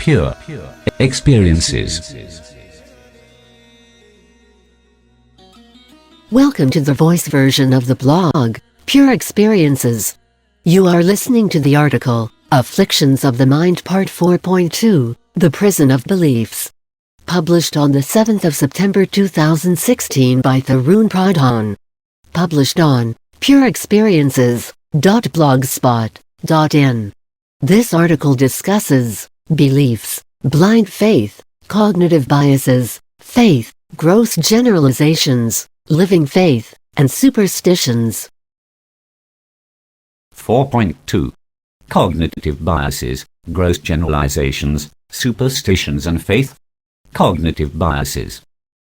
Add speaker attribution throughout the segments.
Speaker 1: Pure Experiences.
Speaker 2: Welcome to the voice version of the blog, Pure Experiences. You are listening to the article, Afflictions of the Mind Part 4.2, The Prison of Beliefs. Published on the 7th of September 2016 by Tarun Pradhaan. Published on pureexperiences.blogspot.in. This article discusses beliefs, blind faith, cognitive biases, faith, gross generalizations, living faith, and superstitions.
Speaker 1: 4.2. Cognitive biases, gross generalizations, superstitions and faith. Cognitive biases,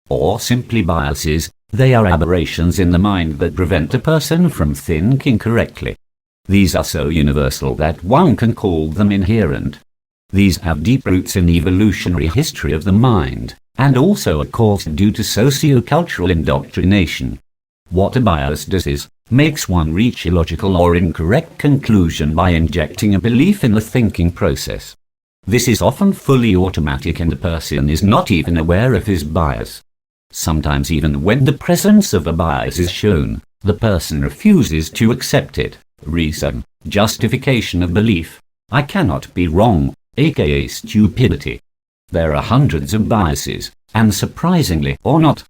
Speaker 1: or simply biases, they are aberrations in the mind that prevent a person from thinking correctly. These are so universal that one can call them inherent. These have deep roots in the evolutionary history of the mind, and also are caused due to socio-cultural indoctrination. What a bias does is, makes one reach illogical or incorrect conclusion by injecting a belief in the thinking process. This is often fully automatic and the person is not even aware of his bias. Sometimes even when the presence of a bias is shown, the person refuses to accept it. Reason, justification of belief, I cannot be wrong, aka stupidity. There are hundreds of biases, and surprisingly or not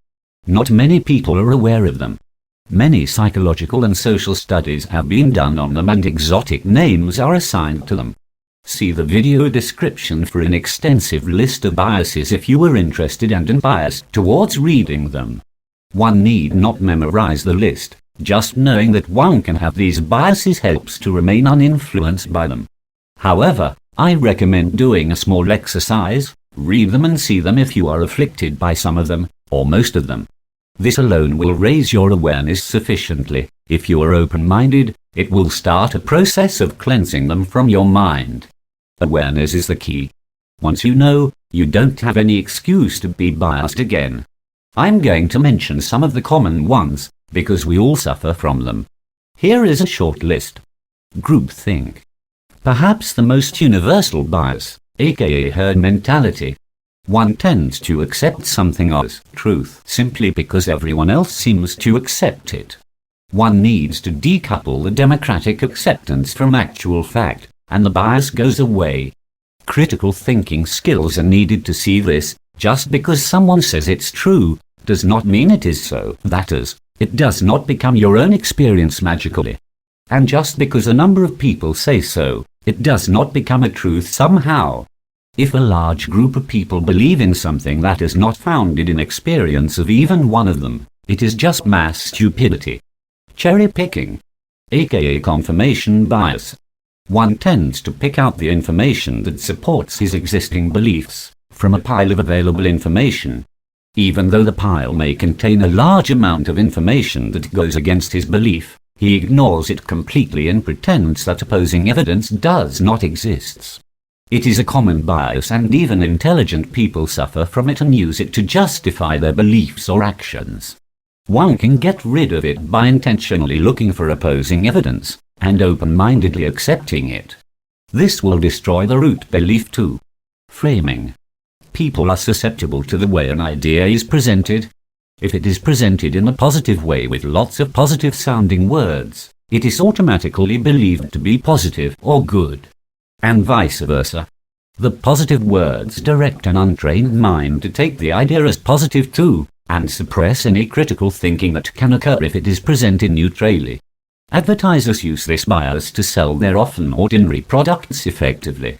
Speaker 1: many people are aware of them. Many psychological and social studies have been done on them and exotic names are assigned to them. See the video description for an extensive list of biases if you are interested and unbiased towards reading them. One need not memorize the list, just knowing that one can have these biases helps to remain uninfluenced by them. However, I recommend doing a small exercise, read them and see them if you are afflicted by some of them, or most of them. This alone will raise your awareness sufficiently. If you are open-minded, it will start a process of cleansing them from your mind. Awareness is the key. Once you know, you don't have any excuse to be biased again. I'm going to mention some of the common ones, because we all suffer from them. Here is a short list. Groupthink. Perhaps the most universal bias, aka herd mentality. One tends to accept something as truth simply because everyone else seems to accept it. One needs to decouple the democratic acceptance from actual fact, and the bias goes away. Critical thinking skills are needed to see this. Just because someone says it's true, does not mean it is so. That is, it does not become your own experience magically. And just because a number of people say so, it does not become a truth somehow. If a large group of people believe in something that is not founded in experience of even one of them, it is just mass stupidity. Cherry picking, aka confirmation bias. One tends to pick out the information that supports his existing beliefs from a pile of available information. Even though the pile may contain a large amount of information that goes against his belief, he ignores it completely and pretends that opposing evidence does not exist. It is a common bias and even intelligent people suffer from it and use it to justify their beliefs or actions. One can get rid of it by intentionally looking for opposing evidence and open-mindedly accepting it. This will destroy the root belief too. Framing. People are susceptible to the way an idea is presented. If it is presented in a positive way with lots of positive-sounding words, it is automatically believed to be positive or good. And vice versa. The positive words direct an untrained mind to take the idea as positive too, and suppress any critical thinking that can occur if it is presented neutrally. Advertisers use this bias to sell their often ordinary products effectively.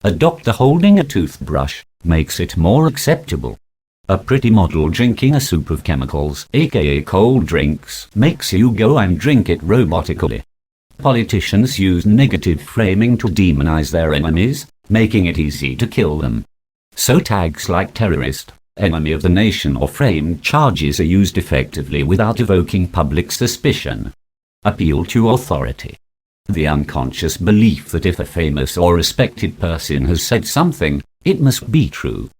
Speaker 1: A doctor holding a toothbrush makes it more acceptable. A pretty model drinking a soup of chemicals, aka cold drinks, makes you go and drink it robotically. Politicians use negative framing to demonize their enemies, making it easy to kill them. So tags like terrorist, enemy of the nation or framed charges are used effectively without evoking public suspicion. Appeal to authority. The unconscious belief that if a famous or respected person has said something, it must be true.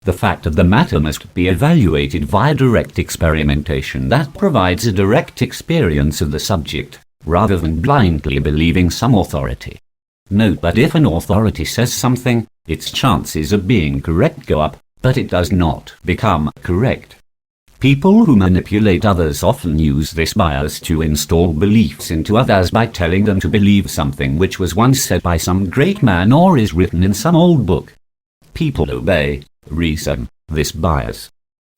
Speaker 1: The fact of the matter must be evaluated via direct experimentation that provides a direct experience of the subject, rather than blindly believing some authority. Note that if an authority says something, Its chances of being correct go up, but it does not become correct. People who manipulate others often use this bias to install beliefs into others by telling them to believe something which was once said by some great man or is written in some old book. People obey reason, this bias.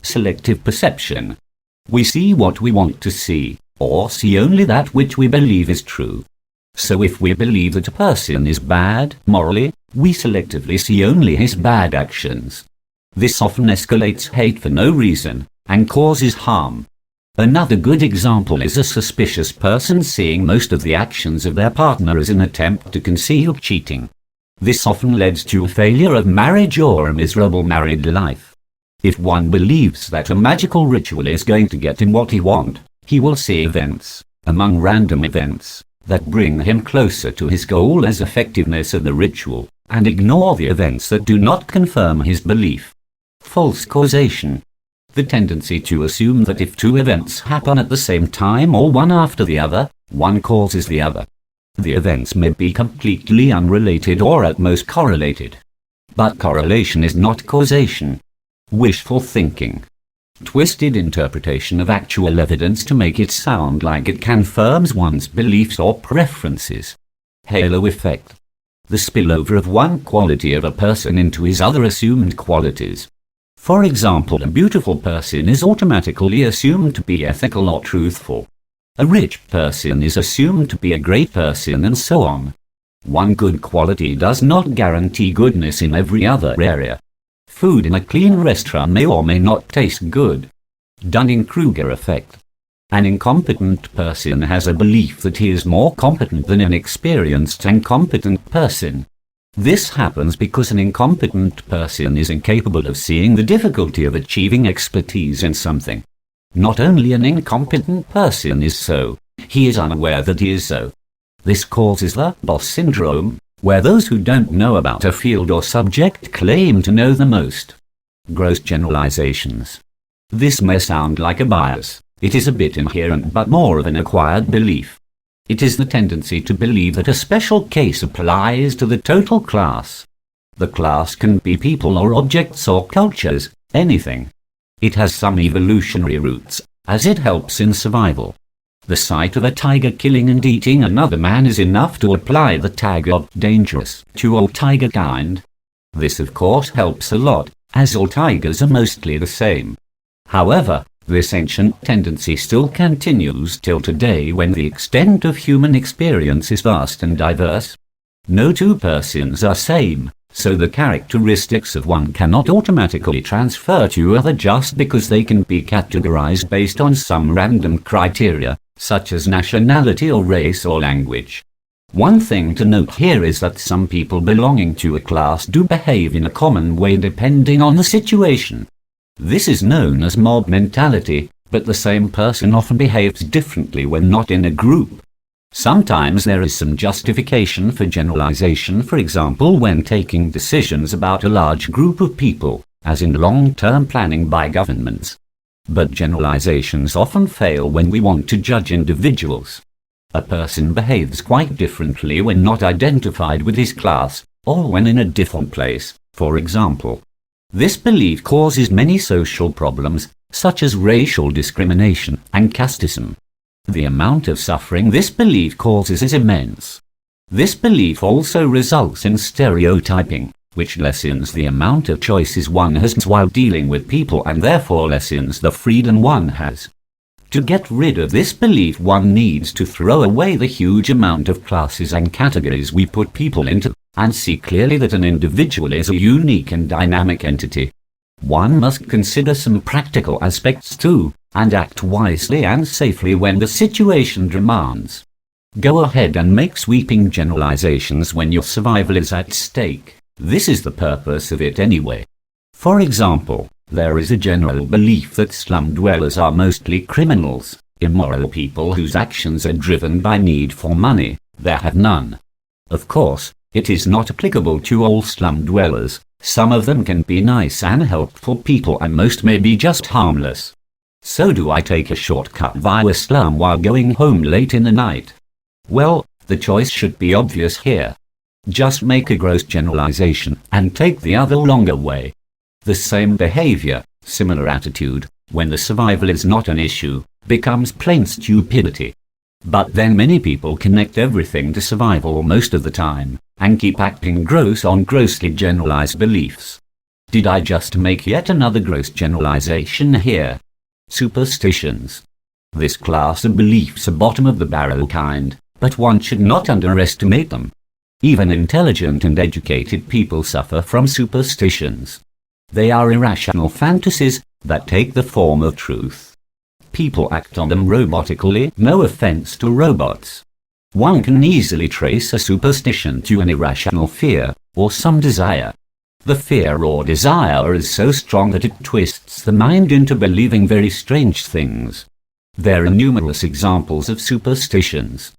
Speaker 1: Selective perception. We see what we want to see, or see only that which we believe is true. So if we believe that a person is bad morally, we selectively see only his bad actions. This often escalates hate for no reason, and causes harm. Another good example is a suspicious person seeing most of the actions of their partner as an attempt to conceal cheating. This often leads to a failure of marriage or a miserable married life. If one believes that a magical ritual is going to get him what he wants, he will see events, among random events, that bring him closer to his goal as effectiveness of the ritual, and ignore the events that do not confirm his belief. False causation. The tendency to assume that if two events happen at the same time or one after the other, one causes the other. The events may be completely unrelated or at most correlated. But correlation is not causation. Wishful thinking. Twisted interpretation of actual evidence to make it sound like it confirms one's beliefs or preferences. Halo effect. The spillover of one quality of a person into his other assumed qualities. For example, a beautiful person is automatically assumed to be ethical or truthful. A rich person is assumed to be a great person, and so on. One good quality does not guarantee goodness in every other area. Food in a clean restaurant may or may not taste good. Dunning-Kruger effect. An incompetent person has a belief that he is more competent than an experienced and competent person. This happens because an incompetent person is incapable of seeing the difficulty of achieving expertise in something. Not only an incompetent person is so, he is unaware that he is so. This causes the boss syndrome, where those who don't know about a field or subject claim to know the most. Gross generalizations. This may sound like a bias. It is a bit inherent but more of an acquired belief. It is the tendency to believe that a special case applies to the total class. The class can be people or objects or cultures, anything. It has some evolutionary roots, as it helps in survival. The sight of a tiger killing and eating another man is enough to apply the tag of dangerous to all tiger kind. This of course helps a lot, as all tigers are mostly the same. However, this ancient tendency still continues till today when the extent of human experience is vast and diverse. No two persons are same, so the characteristics of one cannot automatically transfer to other just because they can be categorized based on some random criteria, such as nationality or race or language. One thing to note here is that some people belonging to a class do behave in a common way depending on the situation. This is known as mob mentality, but the same person often behaves differently when not in a group. Sometimes there is some justification for generalization, for example when taking decisions about a large group of people, as in long-term planning by governments. But generalizations often fail when we want to judge individuals. A person behaves quite differently when not identified with his class, or when in a different place, for example. This belief causes many social problems, such as racial discrimination and casteism. The amount of suffering this belief causes is immense. This belief also results in stereotyping, which lessens the amount of choices one has while dealing with people and therefore lessens the freedom one has. To get rid of this belief, one needs to throw away the huge amount of classes and categories we put people into, and see clearly that an individual is a unique and dynamic entity. One must consider some practical aspects too, and act wisely and safely when the situation demands. Go ahead and make sweeping generalizations when your survival is at stake. This is the purpose of it anyway. For example, there is a general belief that slum dwellers are mostly criminals, immoral people whose actions are driven by need for money. They have none. Of course, it is not applicable to all slum dwellers. Some of them can be nice and helpful people and most may be just harmless. So do I take a shortcut via a slum while going home late in the night? Well, the choice should be obvious here. Just make a gross generalization and take the other longer way. The same behavior, similar attitude, when the survival is not an issue, becomes plain stupidity. But then many people connect everything to survival most of the time, and keep acting gross on grossly generalized beliefs. Did I just make yet another gross generalization here? Superstitions. This class of beliefs are bottom of the barrel kind, but one should not underestimate them. Even intelligent and educated people suffer from superstitions. They are irrational fantasies that take the form of truth. People act on them robotically, no offense to robots. One can easily trace a superstition to an irrational fear, or some desire. The fear or desire is so strong that it twists the mind into believing very strange things. There are numerous examples of superstitions.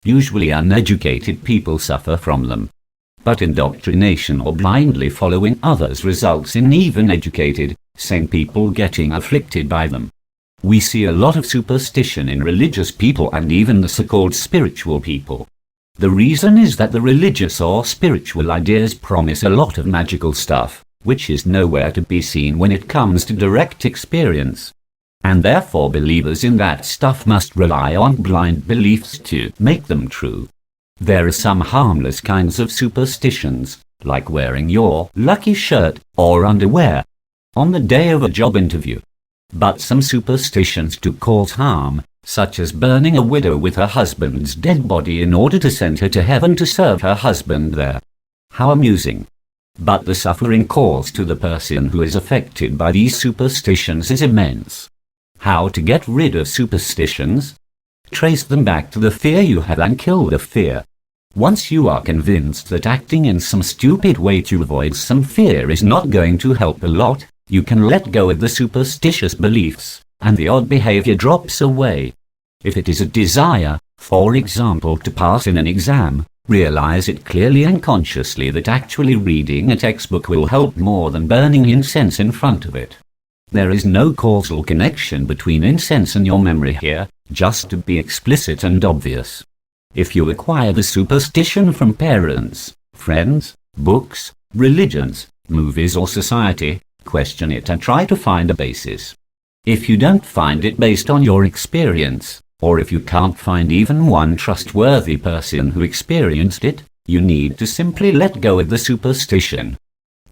Speaker 1: Usually uneducated people suffer from them. But indoctrination or blindly following others results in even educated, sane people getting afflicted by them. We see a lot of superstition in religious people and even the so-called spiritual people. The reason is that the religious or spiritual ideas promise a lot of magical stuff, which is nowhere to be seen when it comes to direct experience. And therefore believers in that stuff must rely on blind beliefs to make them true. There are some harmless kinds of superstitions, like wearing your lucky shirt or underwear on the day of a job interview. But some superstitions do cause harm, such as burning a widow with her husband's dead body in order to send her to heaven to serve her husband there. How amusing. But the suffering caused to the person who is affected by these superstitions is immense. How to get rid of superstitions? Trace them back to the fear you have and kill the fear. Once you are convinced that acting in some stupid way to avoid some fear is not going to help a lot, you can let go of the superstitious beliefs, and the odd behavior drops away. If it is a desire, for example, to pass in an exam, realize it clearly and consciously that actually reading a textbook will help more than burning incense in front of it. There is no causal connection between incense and your memory here, just to be explicit and obvious. If you acquire the superstition from parents, friends, books, religions, movies or society, question it and try to find a basis. If you don't find it based on your experience, or if you can't find even one trustworthy person who experienced it, you need to simply let go of the superstition.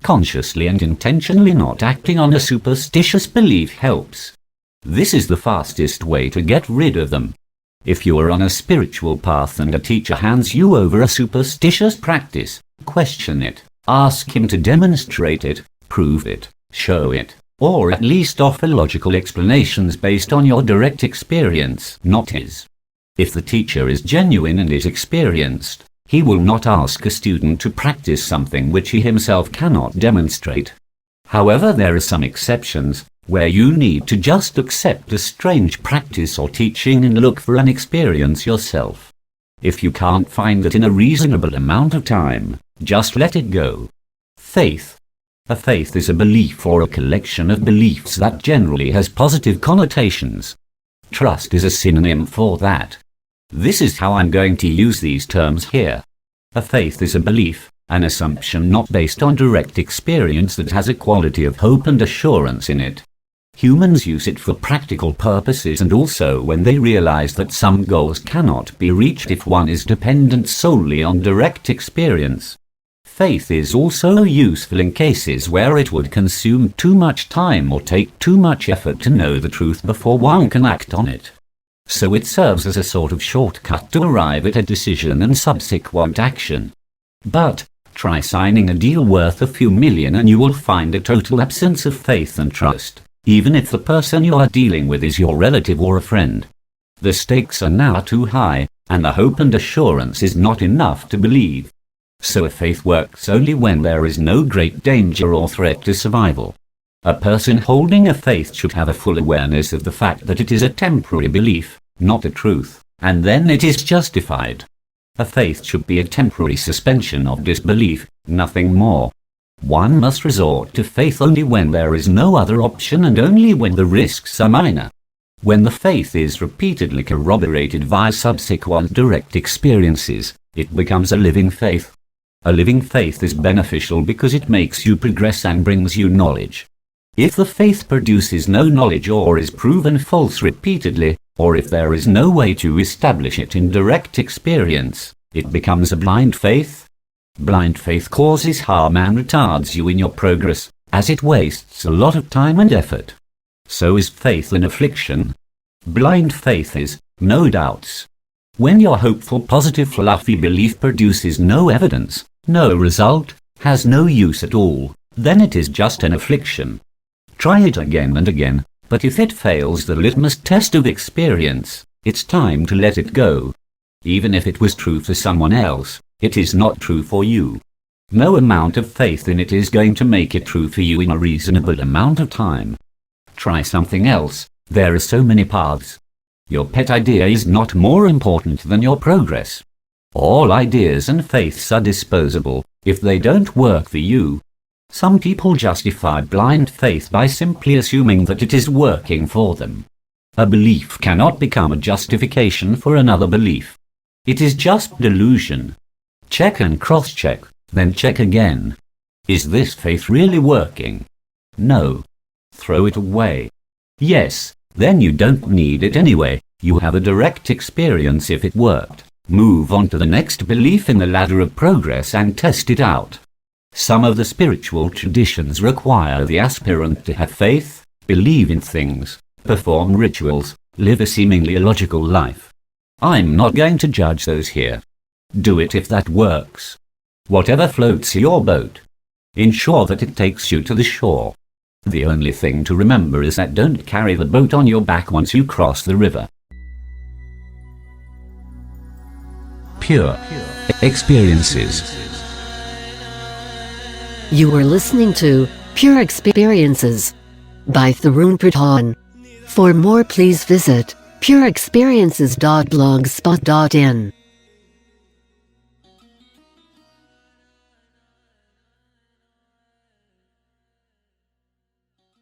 Speaker 1: Consciously and intentionally not acting on a superstitious belief helps. This is the fastest way to get rid of them. If you are on a spiritual path and a teacher hands you over a superstitious practice, question it, ask him to demonstrate it, prove it, show it, or at least offer logical explanations based on your direct experience, not his. If the teacher is genuine and is experienced, he will not ask a student to practice something which he himself cannot demonstrate. However, there are some exceptions, where you need to just accept a strange practice or teaching and look for an experience yourself. If you can't find it in a reasonable amount of time, just let it go. Faith. A faith is a belief or a collection of beliefs that generally has positive connotations. Trust is a synonym for that. This is how I'm going to use these terms here. A faith is a belief, an assumption not based on direct experience that has a quality of hope and assurance in it. Humans use it for practical purposes and also when they realize that some goals cannot be reached if one is dependent solely on direct experience. Faith is also useful in cases where it would consume too much time or take too much effort to know the truth before one can act on it. So it serves as a sort of shortcut to arrive at a decision and subsequent action. But try signing a deal worth a few million and you will find a total absence of faith and trust, even if the person you are dealing with is your relative or a friend. The stakes are now too high, and the hope and assurance is not enough to believe. So a faith works only when there is no great danger or threat to survival. A person holding a faith should have a full awareness of the fact that it is a temporary belief, not a truth, and then it is justified. A faith should be a temporary suspension of disbelief, nothing more. One must resort to faith only when there is no other option and only when the risks are minor. When the faith is repeatedly corroborated via subsequent direct experiences, it becomes a living faith. A living faith is beneficial because it makes you progress and brings you knowledge. If the faith produces no knowledge or is proven false repeatedly, or if there is no way to establish it in direct experience, it becomes a blind faith. Blind faith causes harm and retards you in your progress, as it wastes a lot of time and effort. So is faith in affliction. Blind faith is no doubts. When your hopeful, positive, fluffy belief produces no evidence, no result, has no use at all, then it is just an affliction. Try it again and again, but if it fails the litmus test of experience, it's time to let it go. Even if it was true for someone else, it is not true for you. No amount of faith in it is going to make it true for you in a reasonable amount of time. Try something else. There are so many paths. Your pet idea is not more important than your progress. All ideas and faiths are disposable if they don't work for you. Some people justify blind faith by simply assuming that it is working for them. A belief cannot become a justification for another belief. It is just delusion. Check and cross-check, then check again. Is this faith really working? No. Throw it away. Yes, then you don't need it anyway. You have a direct experience if it worked. Move on to the next belief in the ladder of progress and test it out. Some of the spiritual traditions require the aspirant to have faith, believe in things, perform rituals, live a seemingly illogical life. I'm not going to judge those here. Do it if that works. Whatever floats your boat. Ensure that it takes you to the shore. The only thing to remember is that don't carry the boat on your back once you cross the river. Pure experiences.
Speaker 2: You were listening to Pure Experiences by Tarun Pradhaan. For more, please visit pureexperiences.blogspot.in.